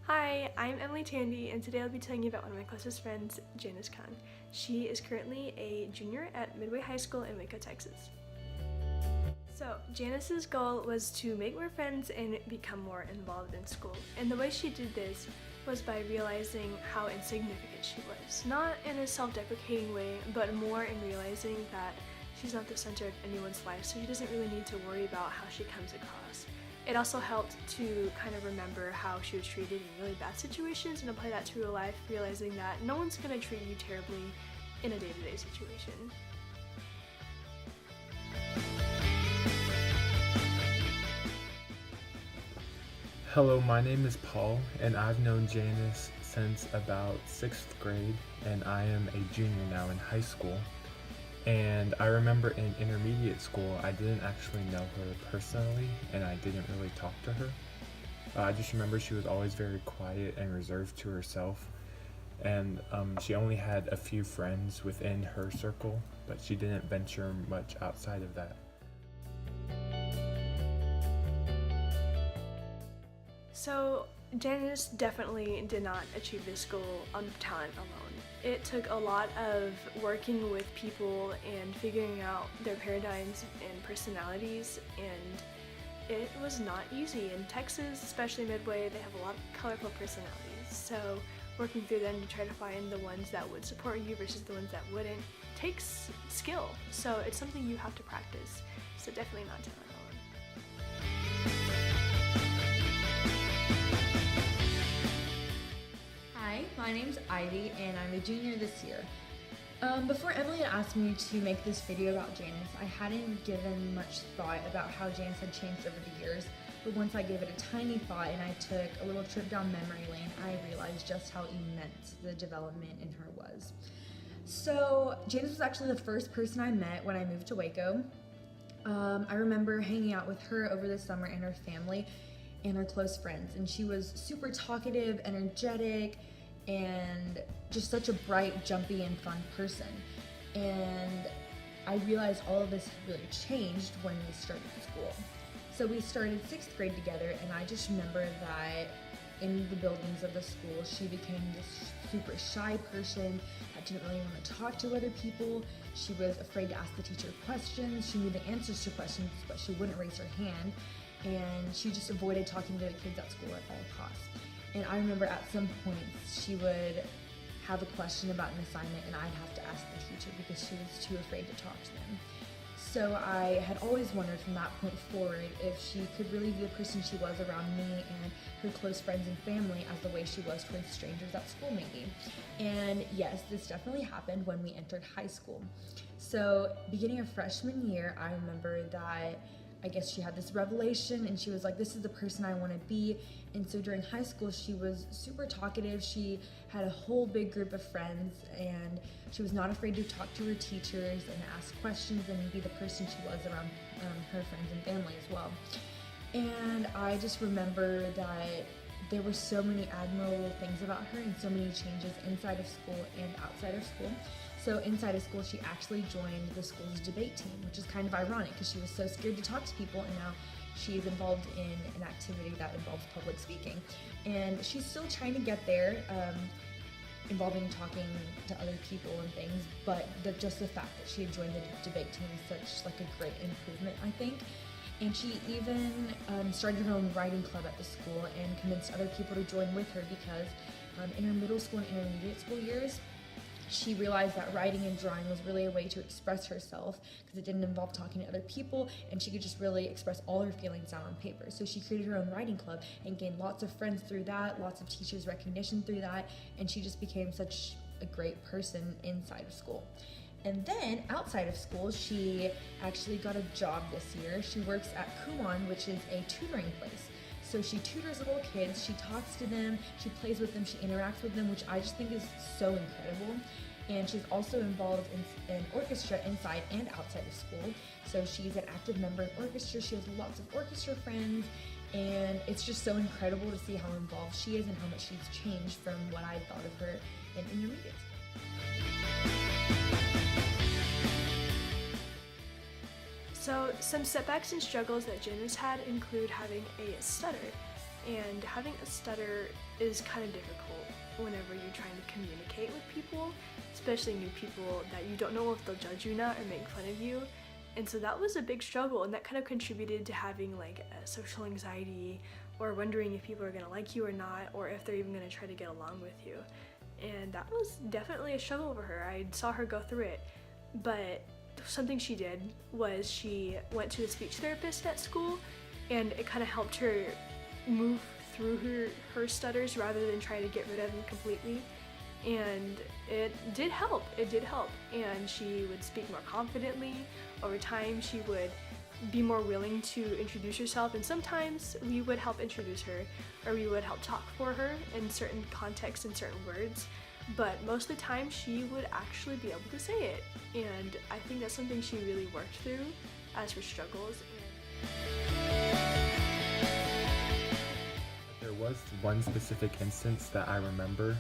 Hi, I'm Emily Tandy, and today I'll be telling you about one of my closest friends, Janice Khan. She is currently a junior at Midway High School in Waco, Texas. So, Janice's goal was to make more friends and become more involved in school. And the way she did this was by realizing how insignificant she was. Not in a self-deprecating way, but more in realizing that she's not the center of anyone's life, so she doesn't really need to worry about how she comes across. It also helped to kind of remember how she was treated in really bad situations and apply that to real life, realizing that no one's going to treat you terribly in a day-to-day situation. Hello, my name is Paul, and I've known Janice since about 6th grade, and I am a junior now in high school. And I remember in intermediate school, I didn't actually know her personally, and I didn't really talk to her. I just remember she was always very quiet and reserved to herself, and she only had a few friends within her circle, but she didn't venture much outside of that. So, Janice definitely did not achieve this goal on talent alone. It took a lot of working with people and figuring out their paradigms and personalities, and it was not easy. In Texas, especially Midway, they have a lot of colorful personalities, so working through them to try to find the ones that would support you versus the ones that wouldn't takes skill, so it's something you have to practice, so definitely not talent alone. Hi, my name's Ivy and I'm a junior this year. Before Emily had asked me to make this video about Janice, I hadn't given much thought about how Janice had changed over the years, but once I gave it a tiny thought and I took a little trip down memory lane, I realized just how immense the development in her was. So Janice was actually the first person I met when I moved to Waco. I remember hanging out with her over the summer and her family and her close friends, and she was super talkative, energetic, and just such a bright, jumpy, and fun person. And I realized all of this had really changed when we started school. So we started 6th grade together, and I just remember that in the buildings of the school, she became this super shy person that didn't really want to talk to other people. She was afraid to ask the teacher questions. She knew the answers to questions, but she wouldn't raise her hand. And she just avoided talking to the kids at school at all costs. And I remember at some points she would have a question about an assignment and I'd have to ask the teacher because she was too afraid to talk to them. So I had always wondered from that point forward if she could really be the person she was around me and her close friends and family as the way she was towards strangers at school maybe. And yes, this definitely happened when we entered high school. So beginning of freshman year, I remember that I guess she had this revelation and she was like, this is the person I want to be. And so during high school, she was super talkative. She had a whole big group of friends and she was not afraid to talk to her teachers and ask questions and be the person she was around her friends and family as well. And I just remember that there were so many admirable things about her and so many changes inside of school and outside of school. So inside of school, she actually joined the school's debate team, which is kind of ironic because she was so scared to talk to people, and now she is involved in an activity that involves public speaking. And she's still trying to get there, involving talking to other people and things, but just the fact that she had joined the debate team is such like a great improvement, I think. And she even started her own writing club at the school and convinced other people to join with her because in her middle school and intermediate school years, she realized that writing and drawing was really a way to express herself because it didn't involve talking to other people and she could just really express all her feelings down on paper. So she created her own writing club and gained lots of friends through that, lots of teachers' recognition through that, and she just became such a great person inside of school. And then outside of school, she actually got a job this year. She works at Kumon, which is a tutoring place. So she tutors little kids, she talks to them, she plays with them, she interacts with them, which I just think is so incredible. And she's also involved in orchestra inside and outside of school. So she's an active member of orchestra, she has lots of orchestra friends, and it's just so incredible to see how involved she is and how much she's changed from what I thought of her in intermediate school. So some setbacks and struggles that Janice had include having a stutter. and having a stutter is kind of difficult whenever you're trying to communicate with people, especially new people that you don't know if they'll judge you or not or make fun of you. And so that was a big struggle, and that kind of contributed to having like a social anxiety or wondering if people are going to like you or not, or if they're even going to try to get along with you. And that was definitely a struggle for her. I saw her go through it. But something she did was she went to a speech therapist at school, and it kind of helped her move through her stutters rather than try to get rid of them completely. And it did help. And she would speak more confidently. Over time, she would be more willing to introduce herself, and sometimes we would help introduce her, or we would help talk for her in certain contexts and certain words. But most of the time, she would actually be able to say it. And I think that's something she really worked through as her struggles. There was one specific instance that I remember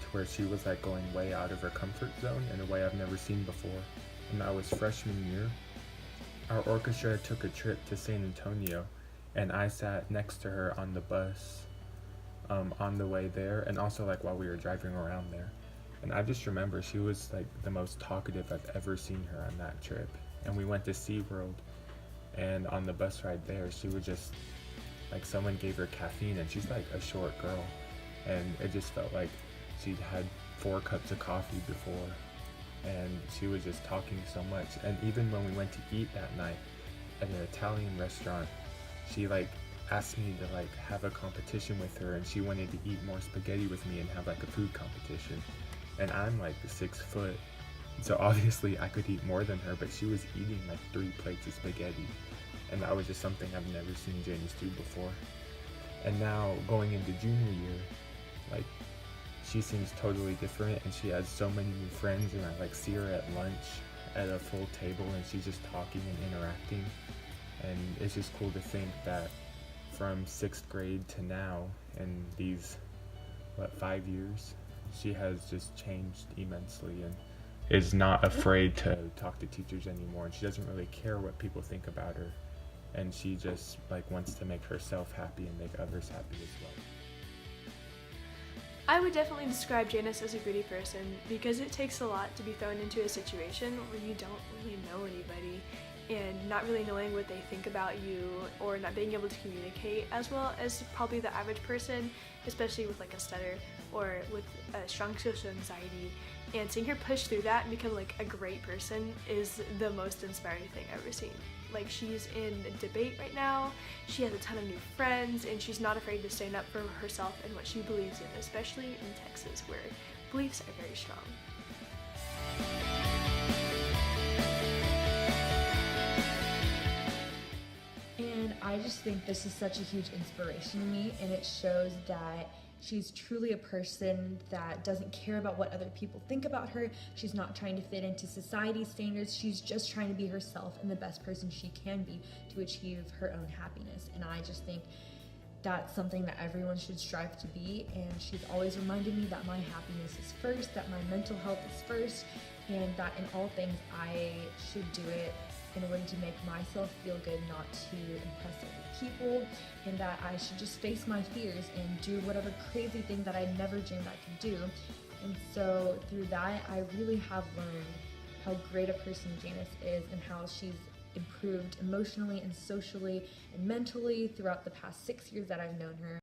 to where she was like going way out of her comfort zone in a way I've never seen before. And that was freshman year. Our orchestra took a trip to San Antonio, and I sat next to her on the bus on the way there, and also like while we were driving around there. And I just remember she was like the most talkative I've ever seen her on that trip. And we went to SeaWorld, and on the bus ride there, she would just, like, someone gave her caffeine, and she's like a short girl, and it just felt like she'd had 4 cups of coffee before, and she was just talking so much. And even when we went to eat that night at an Italian restaurant, she like asked me to like have a competition with her, and she wanted to eat more spaghetti with me and have like a food competition. And I'm like 6 foot, so obviously I could eat more than her, but she was eating like 3 plates of spaghetti, and that was just something I've never seen Janice do before. And now going into junior year, like, she seems totally different, and she has so many new friends, and I like see her at lunch at a full table, and she's just talking and interacting. And it's just cool to think that from 6th grade to now, in these 5 years, she has just changed immensely and is not afraid to talk to teachers anymore, and she doesn't really care what people think about her, and she just like wants to make herself happy and make others happy as well. I would definitely describe Janice as a gritty person, because it takes a lot to be thrown into a situation where you don't really know anybody, and not really knowing what they think about you, or not being able to communicate as well as probably the average person, especially with like a stutter or with a strong social anxiety. And seeing her push through that and become like a great person is the most inspiring thing I've ever seen. Like, she's in a debate right now, she has a ton of new friends, and she's not afraid to stand up for herself and what she believes in, especially in Texas, where beliefs are very strong. And I just think this is such a huge inspiration to me, and it shows that she's truly a person that doesn't care about what other people think about her. She's not trying to fit into society's standards. She's just trying to be herself and the best person she can be to achieve her own happiness. And I just think that's something that everyone should strive to be. And she's always reminded me that my happiness is first, that my mental health is first, and that in all things I should do it in order to make myself feel good, not to impress other people, and that I should just face my fears and do whatever crazy thing that I never dreamed I could do. And so through that, I really have learned how great a person Janice is, and how she's improved emotionally and socially and mentally throughout the past 6 years that I've known her.